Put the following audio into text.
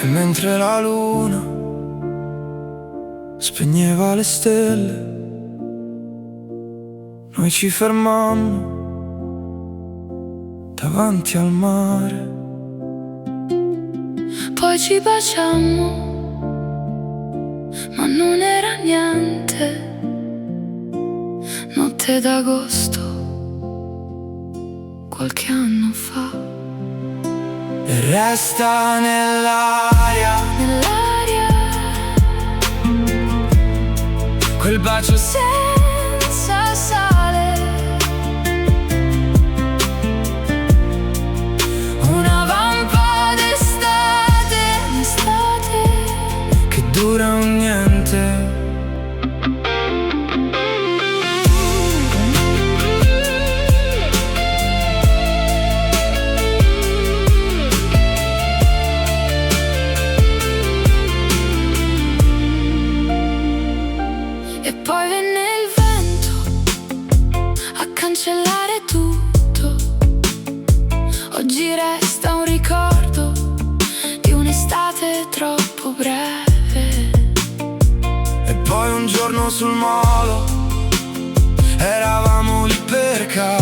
E mentre la luna spegneva le stelle, noi ci fermammo davanti al mare. Poi ci baciammo, ma non era niente. Notte d'agosto, qualche anno fa. E resta nell'aria quel bacio senza sale, una vampa d'estate, che dura un niente. E poi venne il vento a cancellare tutto. Oggi resta un ricordo di un'estate troppo breve. E poi un giorno sul molo eravamo lì per caso,